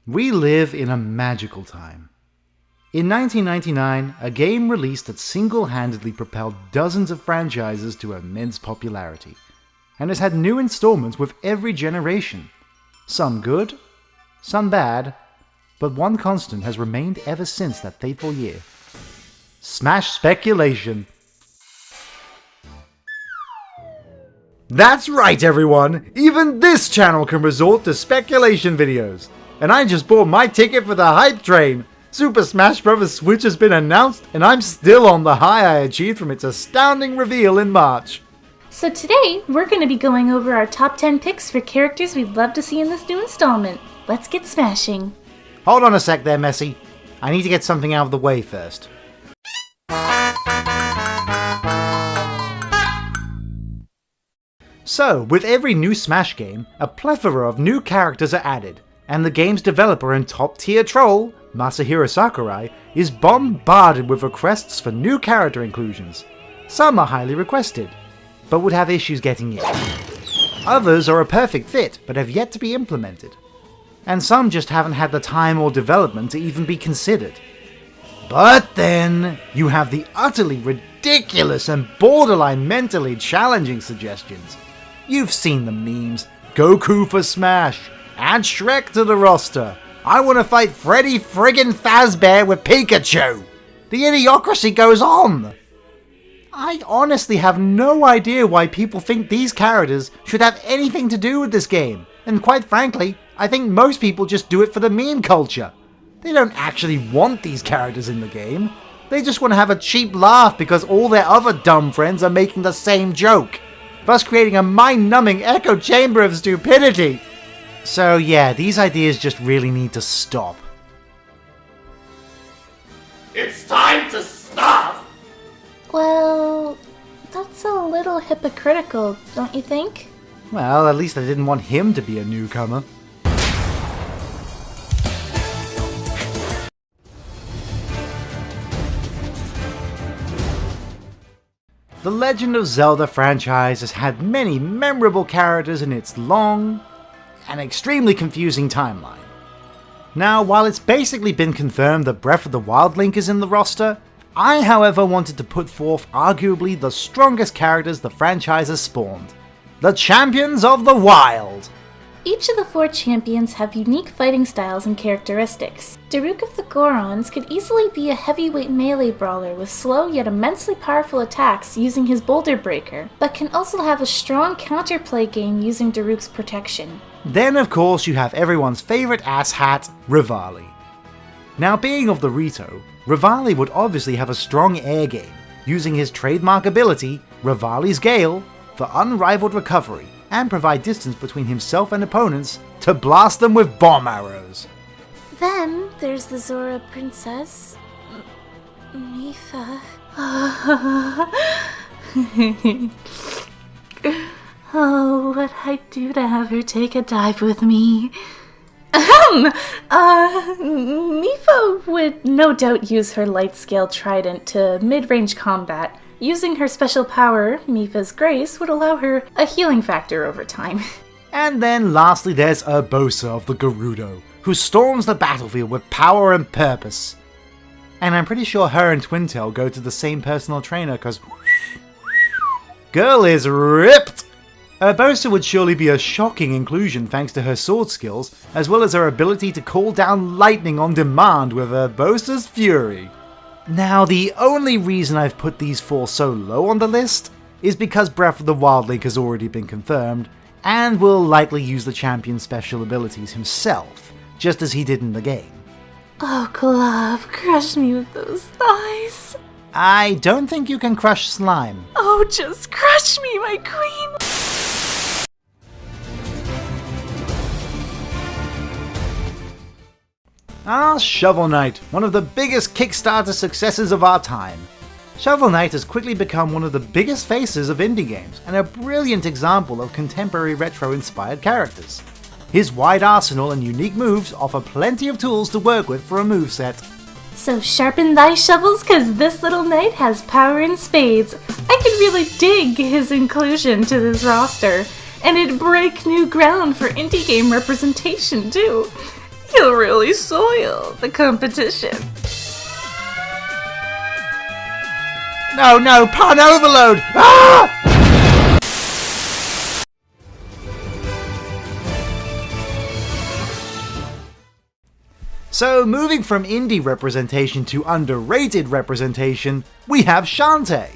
We live in a magical time. In 1999, a game released that single-handedly propelled dozens of franchises to immense popularity, and has had new installments with every generation. Some good, some bad, but one constant has remained ever since that fateful year. Smash speculation. That's right, everyone! Even this channel can resort to speculation videos. And I just bought my ticket for the hype train! Super Smash Bros. Switch has been announced, and I'm still on the high I achieved from its astounding reveal in March. So today, we're going to be going over our top 10 picks for characters we'd love to see in this new installment. Let's get smashing! Hold on a sec there, Messi. I need to get something out of the way first. So, with every new Smash game, a plethora of new characters are added, and the game's developer and top-tier troll, Masahiro Sakurai, is bombarded with requests for new character inclusions. Some are highly requested, but would have issues getting in. Others are a perfect fit, but have yet to be implemented. And some just haven't had the time or development to even be considered. But then, you have the utterly ridiculous and borderline mentally challenging suggestions. You've seen the memes. Goku for Smash. Add Shrek to the roster. I want to fight Freddy friggin' Fazbear with Pikachu. The idiocracy goes on. I honestly have no idea why people think these characters should have anything to do with this game. And quite frankly, I think most people just do it for the meme culture. They don't actually want these characters in the game. They just want to have a cheap laugh because all their other dumb friends are making the same joke, thus creating a mind-numbing echo chamber of stupidity. So yeah, these ideas just really need to stop. It's time to stop! Well, that's a little hypocritical, don't you think? Well, at least I didn't want him to be a newcomer. The Legend of Zelda franchise has had many memorable characters in its long and extremely confusing timeline. Now, while it's basically been confirmed that Breath of the Wild Link is in the roster, I however wanted to put forth arguably the strongest characters the franchise has spawned. The Champions of the Wild! Each of the 4 champions have unique fighting styles and characteristics. Daruk of the Gorons could easily be a heavyweight melee brawler with slow yet immensely powerful attacks using his Boulder Breaker, but can also have a strong counterplay game using Daruk's protection. Then of course you have everyone's favourite asshat, Rivali. Now being of the Rito, Rivali would obviously have a strong air game, using his trademark ability, Rivali's Gale, for unrivaled recovery, and provide distance between himself and opponents to blast them with bomb arrows. Then there's the Zora princess, Mipha. Oh, what I'd do to have her take a dive with me. Mipha would no doubt use her light-scale trident to mid-range combat. Using her special power, Mipha's Grace, would allow her a healing factor over time. And then lastly there's Urbosa of the Gerudo, who storms the battlefield with power and purpose. And I'm pretty sure her and Twintail go to the same personal trainer cause girl is ripped! Urbosa would surely be a shocking inclusion thanks to her sword skills, as well as her ability to call down lightning on demand with Urbosa's Fury. Now, the only reason I've put these 4 so low on the list is because Breath of the Wild Link has already been confirmed, and will likely use the champion's special abilities himself, just as he did in the game. Oh, Glove, crush me with those thighs. I don't think you can crush slime. Oh, just crush me, my queen. Shovel Knight, one of the biggest Kickstarter successes of our time. Shovel Knight has quickly become one of the biggest faces of indie games, and a brilliant example of contemporary retro-inspired characters. His wide arsenal and unique moves offer plenty of tools to work with for a moveset. So sharpen thy shovels, cause this little knight has power in spades. I can really dig his inclusion to this roster, and it'd break new ground for indie game representation too. You'll really soil the competition. No, pun overload! Ah! So, moving from indie representation to underrated representation, we have Shantae.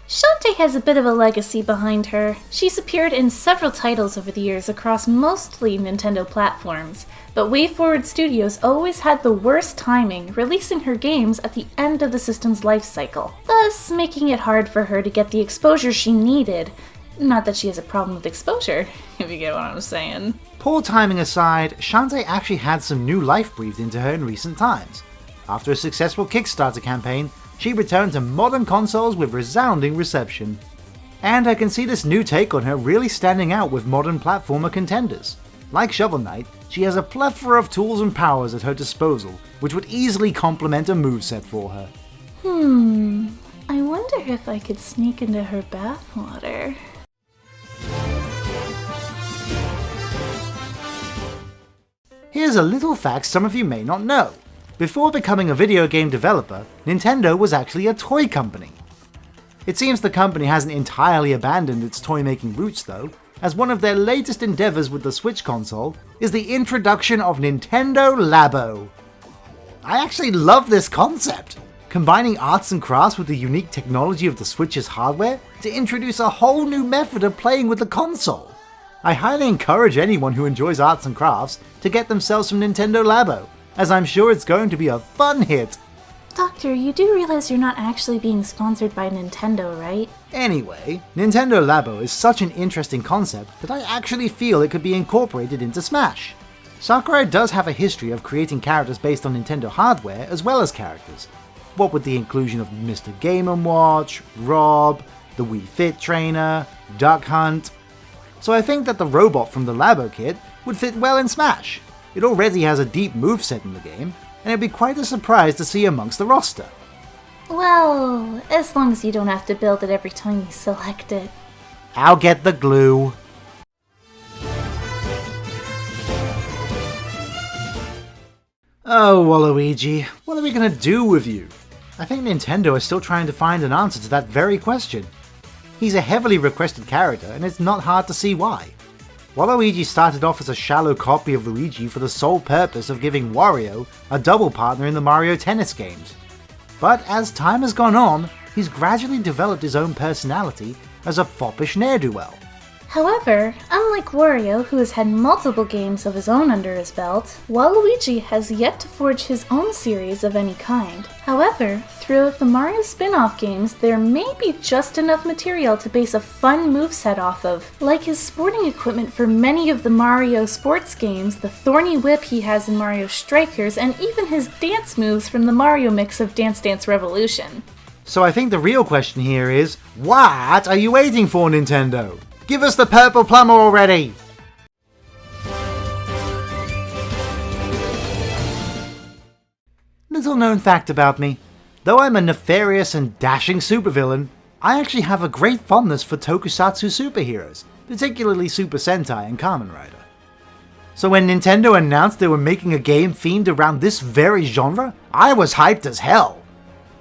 Shantae has a bit of a legacy behind her. She's appeared in several titles over the years across mostly Nintendo platforms, but WayForward Studios always had the worst timing, releasing her games at the end of the system's life cycle, thus making it hard for her to get the exposure she needed. Not that she has a problem with exposure, if you get what I'm saying. Poor timing aside, Shantae actually had some new life breathed into her in recent times. After a successful Kickstarter campaign, she returned to modern consoles with resounding reception. And I can see this new take on her really standing out with modern platformer contenders. Like Shovel Knight, she has a plethora of tools and powers at her disposal, which would easily complement a moveset for her. I wonder if I could sneak into her bathwater. Here's a little fact some of you may not know. Before becoming a video game developer, Nintendo was actually a toy company. It seems the company hasn't entirely abandoned its toy-making roots though, as one of their latest endeavors with the Switch console is the introduction of Nintendo Labo. I actually love this concept, combining arts and crafts with the unique technology of the Switch's hardware to introduce a whole new method of playing with the console. I highly encourage anyone who enjoys arts and crafts to get themselves some Nintendo Labo, as I'm sure it's going to be a fun hit. Doctor, you do realize you're not actually being sponsored by Nintendo, right? Anyway, Nintendo Labo is such an interesting concept that I actually feel it could be incorporated into Smash. Sakurai does have a history of creating characters based on Nintendo hardware as well as characters. What with the inclusion of Mr. Game & Watch, Rob, the Wii Fit Trainer, Duck Hunt. So I think that the robot from the Labo kit would fit well in Smash. It already has a deep moveset in the game, and it'd be quite a surprise to see amongst the roster. Well, as long as you don't have to build it every time you select it. I'll get the glue. Oh, Waluigi, what are we gonna do with you? I think Nintendo is still trying to find an answer to that very question. He's a heavily requested character, and it's not hard to see why. Waluigi started off as a shallow copy of Luigi for the sole purpose of giving Wario a double partner in the Mario Tennis games. But as time has gone on, he's gradually developed his own personality as a foppish ne'er-do-well. However, unlike Wario, who has had multiple games of his own under his belt, Waluigi has yet to forge his own series of any kind. However, throughout the Mario spin-off games, there may be just enough material to base a fun moveset off of, like his sporting equipment for many of the Mario sports games, the thorny whip he has in Mario Strikers, and even his dance moves from the Mario mix of Dance Dance Revolution. So I think the real question here is, what are you waiting for, Nintendo? Give us the purple plumber already! Little known fact about me. Though I'm a nefarious and dashing supervillain, I actually have a great fondness for tokusatsu superheroes, particularly Super Sentai and Kamen Rider. So when Nintendo announced they were making a game themed around this very genre, I was hyped as hell.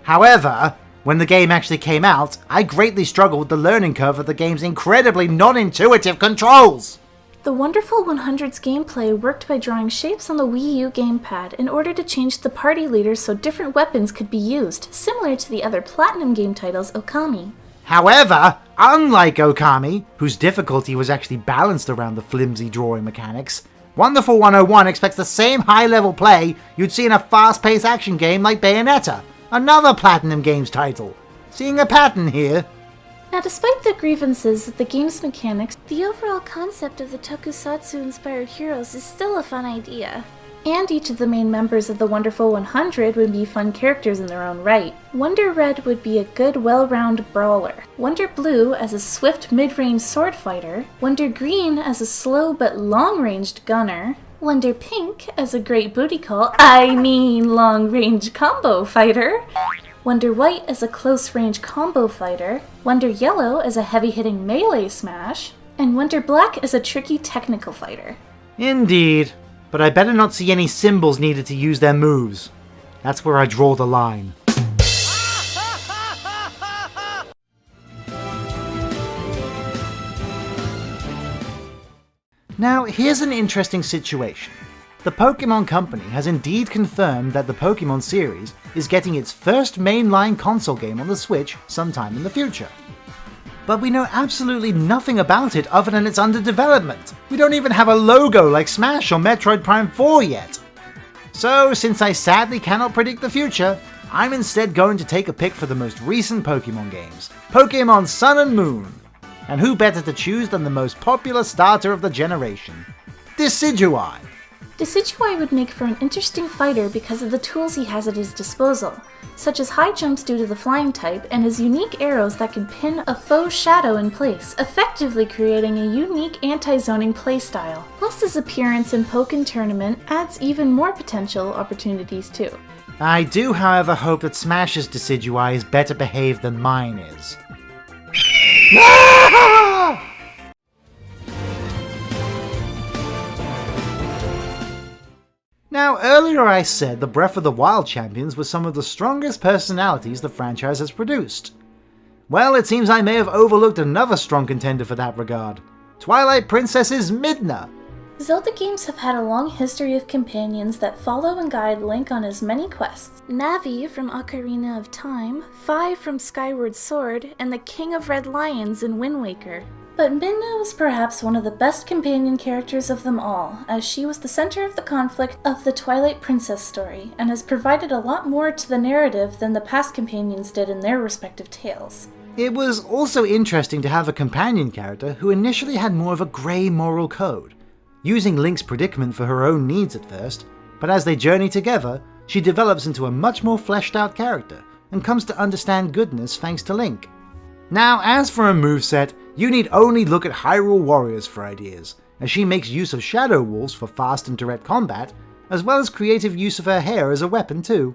However, when the game actually came out, I greatly struggled with the learning curve of the game's incredibly non-intuitive controls! The Wonderful 100's gameplay worked by drawing shapes on the Wii U gamepad in order to change the party leaders so different weapons could be used, similar to the other Platinum game titles Okami. However, unlike Okami, whose difficulty was actually balanced around the flimsy drawing mechanics, Wonderful 101 expects the same high-level play you'd see in a fast-paced action game like Bayonetta, another Platinum Games title. Seeing a pattern here. Now, despite the grievances with the game's mechanics, the overall concept of the tokusatsu-inspired heroes is still a fun idea. And each of the main members of the Wonderful 100 would be fun characters in their own right. Wonder Red would be a good, well-rounded brawler. Wonder Blue as a swift mid-range sword fighter. Wonder Green as a slow but long-ranged gunner. Wonder Pink as a great booty call, long-range combo fighter. Wonder White as a close-range combo fighter. Wonder Yellow as a heavy-hitting melee smash. And Wonder Black as a tricky technical fighter. Indeed. but I better not see any symbols needed to use their moves. That's where I draw the line. Now, here's an interesting situation. The Pokemon Company has indeed confirmed that the Pokemon series is getting its first mainline console game on the Switch sometime in the future. But we know absolutely nothing about it other than it's under development. We don't even have a logo like Smash or Metroid Prime 4 yet. So, since I sadly cannot predict the future, I'm instead going to take a pick for the most recent Pokemon games, Pokemon Sun and Moon. And who better to choose than the most popular starter of the generation, Decidueye. Decidueye would make for an interesting fighter because of the tools he has at his disposal, such as high jumps due to the flying type and his unique arrows that can pin a foe's shadow in place, effectively creating a unique anti-zoning playstyle. Plus his appearance in Pokken Tournament adds even more potential opportunities too. I do, however, hope that Smash's Decidueye is better behaved than mine is. Now, earlier I said the Breath of the Wild champions were some of the strongest personalities the franchise has produced. Well, it seems I may have overlooked another strong contender for that regard, Twilight Princess's Midna. Zelda games have had a long history of companions that follow and guide Link on his many quests. Navi from Ocarina of Time, Fi from Skyward Sword, and the King of Red Lions in Wind Waker. But Midna was perhaps one of the best companion characters of them all, as she was the center of the conflict of the Twilight Princess story, and has provided a lot more to the narrative than the past companions did in their respective tales. It was also interesting to have a companion character who initially had more of a grey moral code, using Link's predicament for her own needs at first, but as they journey together, she develops into a much more fleshed out character, and comes to understand goodness thanks to Link. Now, as for a moveset, you need only look at Hyrule Warriors for ideas, as she makes use of Shadow Wolves for fast and direct combat, as well as creative use of her hair as a weapon too.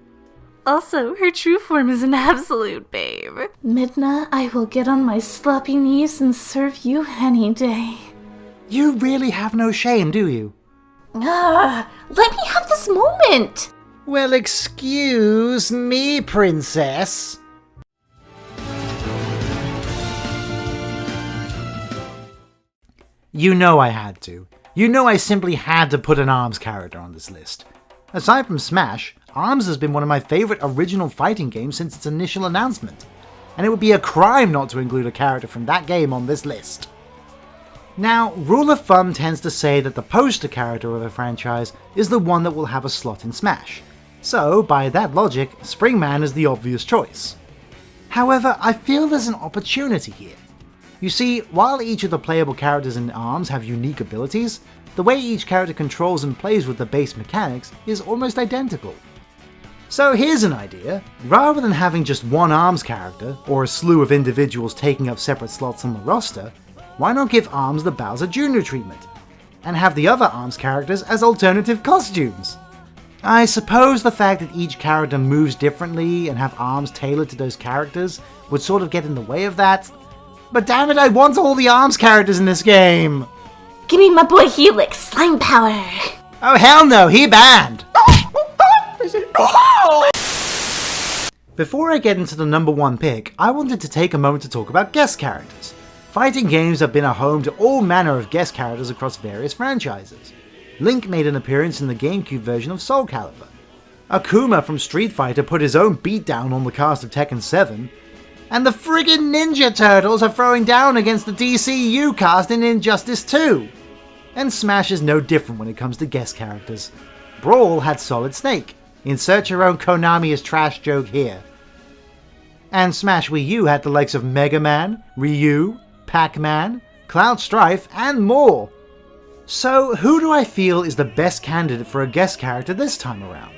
Also, her true form is an absolute babe. Midna, I will get on my sloppy knees and serve you any day. You really have no shame, do you? Let me have this moment! Well, excuse me, princess. You know I had to. You know I simply had to put an ARMS character on this list. Aside from Smash, ARMS has been one of my favourite original fighting games since its initial announcement, and it would be a crime not to include a character from that game on this list. Now, rule of thumb tends to say that the poster character of a franchise is the one that will have a slot in Smash, so by that logic, Springman is the obvious choice. However, I feel there's an opportunity here. You see, while each of the playable characters in ARMS have unique abilities, the way each character controls and plays with the base mechanics is almost identical. So here's an idea: rather than having just one ARMS character, or a slew of individuals taking up separate slots on the roster, why not give ARMS the Bowser Jr. treatment, and have the other ARMS characters as alternative costumes? I suppose the fact that each character moves differently and have ARMS tailored to those characters would sort of get in the way of that, but damn it, I want all the ARMS characters in this game! Give me my boy Helix, slime power! Oh hell no, he banned! Before I get into the number one pick, I wanted to take a moment to talk about guest characters. Fighting games have been a home to all manner of guest characters across various franchises. Link made an appearance in the GameCube version of Soul Calibur. Akuma from Street Fighter put his own beatdown on the cast of Tekken 7, and the friggin' Ninja Turtles are throwing down against the DCU cast in Injustice 2. And Smash is no different when it comes to guest characters. Brawl had Solid Snake. Insert your own Konami as trash joke here. And Smash Wii U had the likes of Mega Man, Ryu, Pac-Man, Cloud Strife, and more. So who do I feel is the best candidate for a guest character this time around?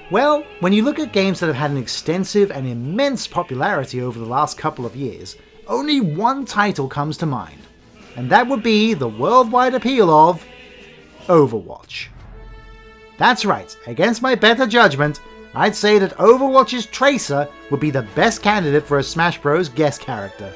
Well, when you look at games that have had an extensive and immense popularity over the last couple of years, only one title comes to mind, and that would be the worldwide appeal of Overwatch. That's right, against my better judgment, I'd say that Overwatch's Tracer would be the best candidate for a Smash Bros. Guest character.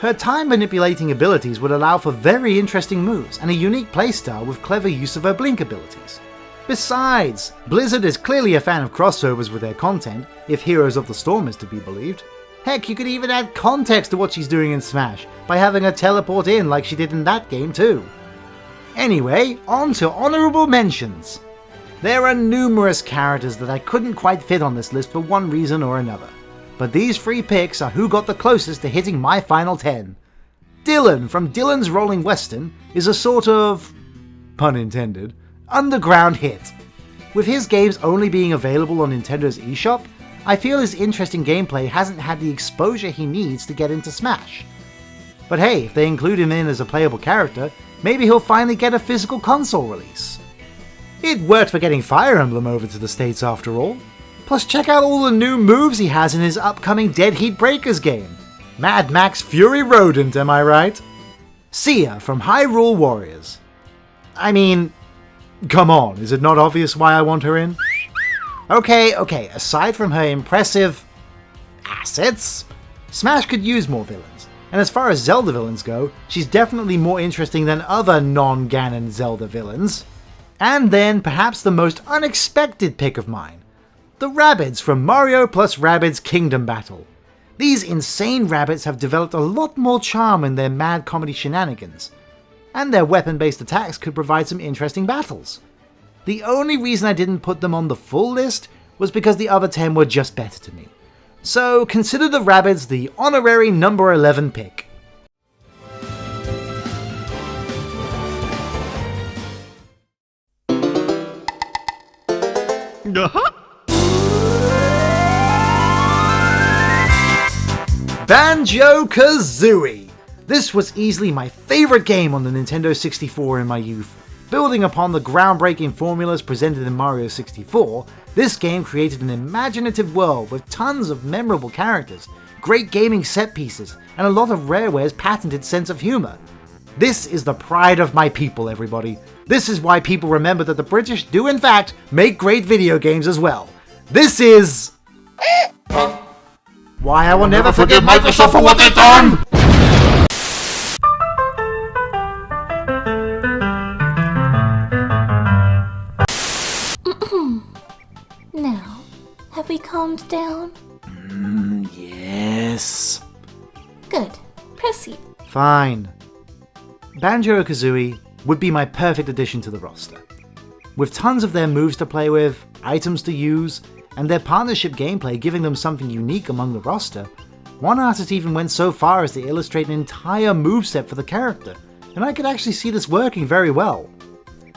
Her time manipulating abilities would allow for very interesting moves and a unique playstyle with clever use of her blink abilities. Besides, Blizzard is clearly a fan of crossovers with their content, if Heroes of the Storm is to be believed. Heck, you could even add context to what she's doing in Smash by having her teleport in like she did in that game too. Anyway, on to honourable mentions. There are numerous characters that I couldn't quite fit on this list for one reason or another, but these 3 picks are who got the closest to hitting my final 10. Dylan from Dylan's Rolling Western is a sort of, pun intended, underground hit. With his games only being available on Nintendo's eShop, I feel his interesting gameplay hasn't had the exposure he needs to get into Smash. But hey, if they include him in as a playable character, maybe he'll finally get a physical console release. It worked for getting Fire Emblem over to the States after all. Plus check out all the new moves he has in his upcoming Dead Heat Breakers game. Mad Max Fury Rodent, am I right? Sia from Hyrule Warriors. I mean, come on, is it not obvious why I want her in? Okay, aside from her impressive assets, Smash could use more villains. And as far as Zelda villains go, she's definitely more interesting than other non-Ganon Zelda villains. And then perhaps the most unexpected pick of mine. The Rabbids from Mario plus Rabbids Kingdom Battle. These insane rabbits have developed a lot more charm in their mad comedy shenanigans. And their weapon-based attacks could provide some interesting battles. The only reason I didn't put them on the full list was because the other 10 were just better to me. So consider the Rabbids the honorary number 11 pick. Banjo-Kazooie! This was easily my favourite game on the Nintendo 64 in my youth. Building upon the groundbreaking formulas presented in Mario 64, this game created an imaginative world with tons of memorable characters, great gaming set pieces, and a lot of Rareware's patented sense of humour. This is the pride of my people, everybody. This is why people remember that the British do in fact make great video games as well. This is why I will never forget Microsoft for what they've done! Now, have we calmed down? Yes. Good. Proceed. Fine. Banjo-Kazooie would be my perfect addition to the roster. With tons of their moves to play with, items to use, and their partnership gameplay giving them something unique among the roster, one artist even went so far as to illustrate an entire moveset for the character, and I could actually see this working very well.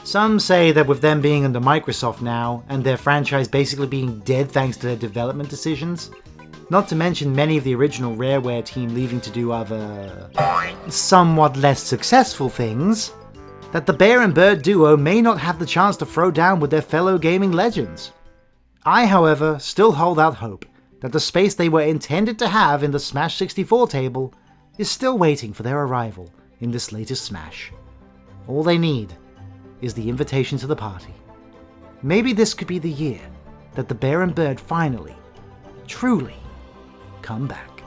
Some say that with them being under Microsoft now, and their franchise basically being dead thanks to their development decisions, not to mention many of the original Rareware team leaving to do other, somewhat less successful things, that the Bear and Bird duo may not have the chance to throw down with their fellow gaming legends. I, however, still hold out hope that the space they were intended to have in the Smash 64 table is still waiting for their arrival in this latest Smash. All they need is the invitation to the party. Maybe this could be the year that the Bear and Bird finally, truly, come back.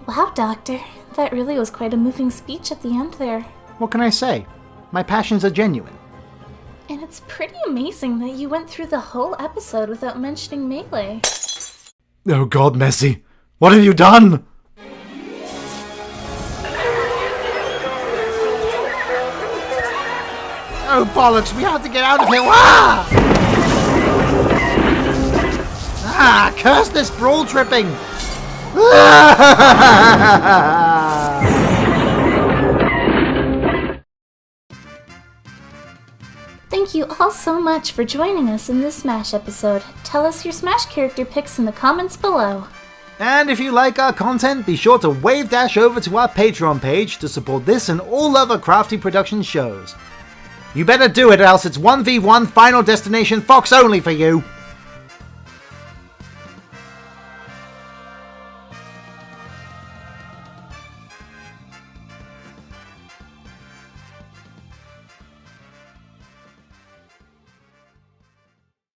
Wow, Doctor. That really was quite a moving speech at the end there. What can I say? My passions are genuine. And it's pretty amazing that you went through the whole episode without mentioning Melee. Oh God, Messi! What have you done? Oh bollocks, we have to get out of here! Ah! Curse this brawl tripping! Thank you all so much for joining us in this Smash episode. Tell us your Smash character picks in the comments below. And if you like our content, be sure to wave dash over to our Patreon page to support this and all other Crafty Productions shows. You better do it, else it's 1v1 Final Destination Fox only for you!